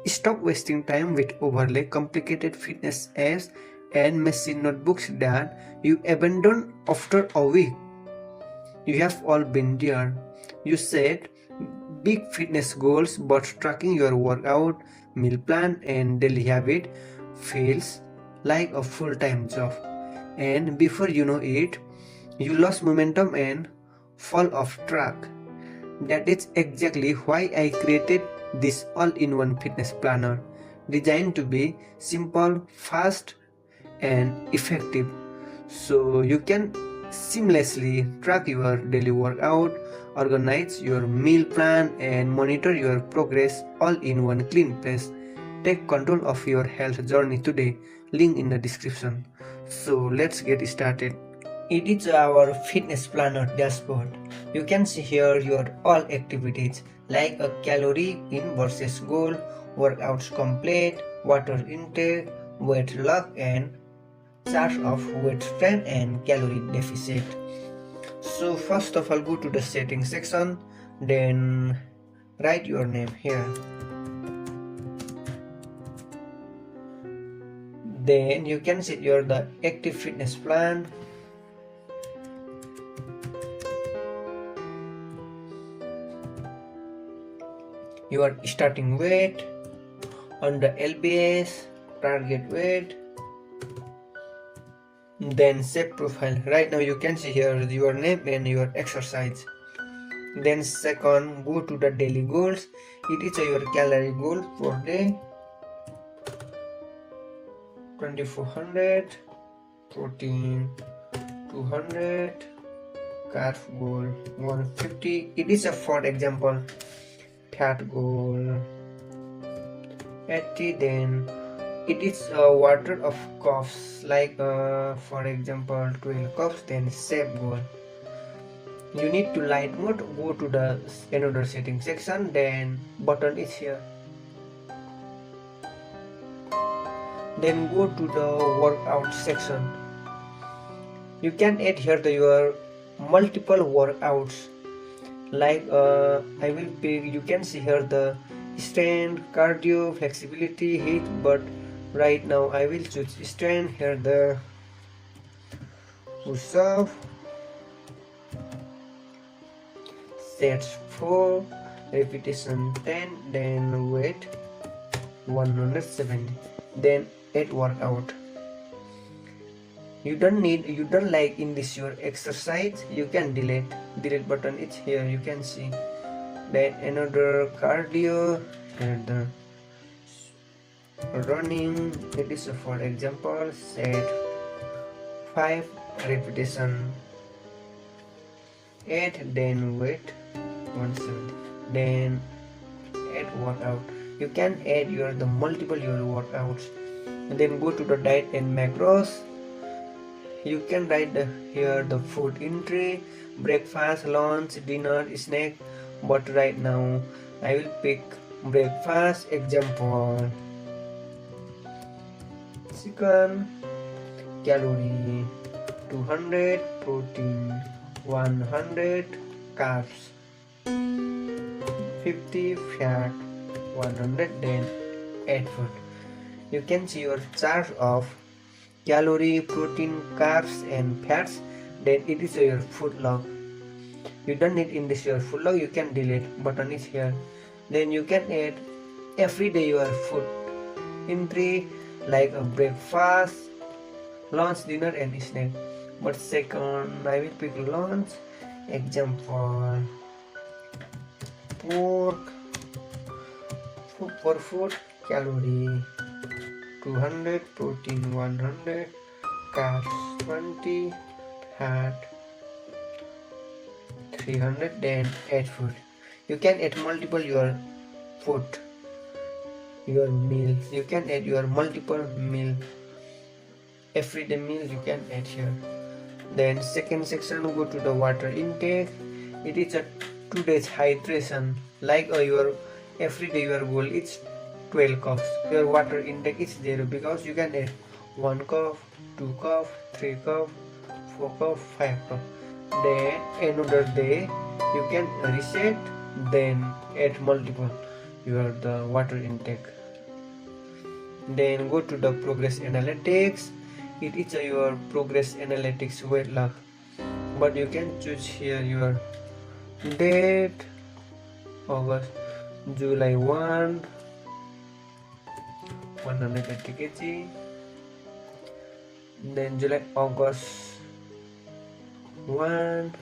Stop wasting time with overly complicated fitness apps and messy notebooks that you abandon after a week. You have all been there. You set big fitness goals, but tracking your workout, meal plan, and daily habit feels like a full-time job. And before you know it, you lost momentum and fall off track. That is exactly why I created this all-in-one fitness planner, designed to be simple, fast, and effective, so you can seamlessly track your daily workout, organize your meal plan, and monitor your progress all in one clean place. Take control of your health journey today. Link in the description. So let's get started. It is our fitness planner dashboard. You can see here your all activities like a calorie in versus goal, workouts complete, water intake, weight loss, and chart of weight strain and calorie deficit. So first of all, go to the settings section, then write your name here. Then you can set the active fitness plan. Your starting weight on the LBS, target weight, then save profile. Right now you can see here your name and your exercise. Then second, go to the daily goals. It is your calorie goal for day, 2400, protein 200, carb goal 150. It is a for example, fat goal 80. Then it is a water of cups, like for example 12 cups. Then save goal. You need to light mode, go to the another setting section, then button is here. Then go to the workout section. You can add here your multiple workouts, like I will pick, you can see here the strength, cardio, flexibility, HIIT, but right now I will choose strength. Here the push up, sets 4, repetition 10, then weight 170. Then add workout. You don't like in this your exercise, you can delete button, it's here, you can see. Then another cardio, here the running. It is for example set 5, repetition 8, then weight 170. Then add workout. You can add the multiple workouts. And then go to the diet and macros. You can write here the food intake, breakfast, lunch, dinner, snack, but right now I will pick breakfast. Example, chicken, calorie 200, protein 100, carbs 50, fat 100, then add food. You can see your chart of calorie, protein, carbs, and fats. Then it is your food log. You don't need in this your food log, you can delete, button is here. Then you can add every day your food entry, like a breakfast, lunch, dinner, and snack. But second, I will pick lunch. Example, pork, for food, calorie 200, protein 100, carbs 20, fat 300, then add food. You can add multiple your food, your meal. You can add your multiple meal, everyday meal you can add here. Then second section, go to the water intake. It is a 2 days hydration, like your everyday your goal is 12 cups. Your water intake is 0 because you can add 1 cup, 2 cup, 3 cup, 4 cup, 5 cup. Then another day you can reset, then add multiple the water intake. Then go to the progress analytics. It is your progress analytics weight loss, but you can choose here your date, August, July 1, 180 kg, then July, August 1,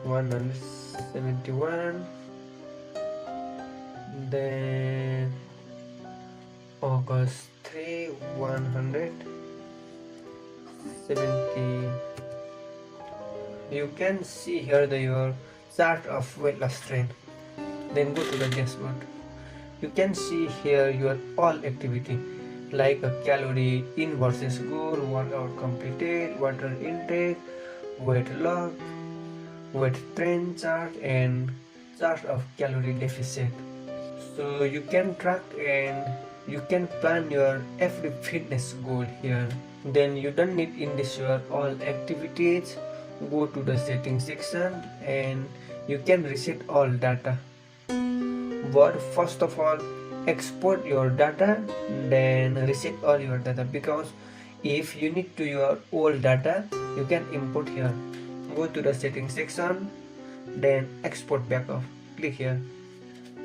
171, then August 3, 170. You can see here your chart of weight loss trend. Then go to the dashboard. You can see here your all activity like a calorie in versus goal, workout completed, water intake, weight loss, weight trend chart, and chart of calorie deficit. So you can track and you can plan your every fitness goal here. Then you don't need in this your all activities. Go to the settings section and you can reset all data. But first of all, export your data, then reset all your data, because if you need to your old data, you can import here. Go to the settings section, then export backup. Click here.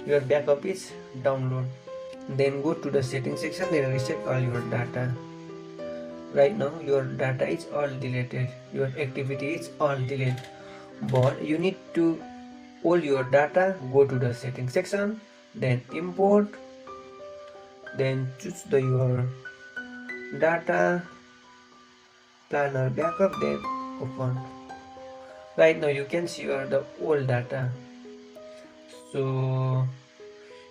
Your backup is download. Then go to the settings section, then reset all your data. Right now your data is all deleted, your activity is all deleted, but you need to all your data. Go to the settings section, then import, then choose your data planner backup, then open. Right now you can see the old data, so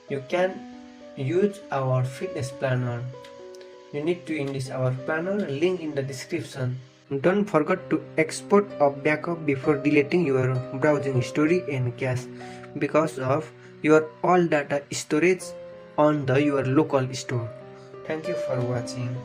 you can use our fitness planner. You need to enlist our planner, link in the description. Don't forget to export a backup before deleting your browsing history and cache, because of your all data storage on your local store. Thank you for watching.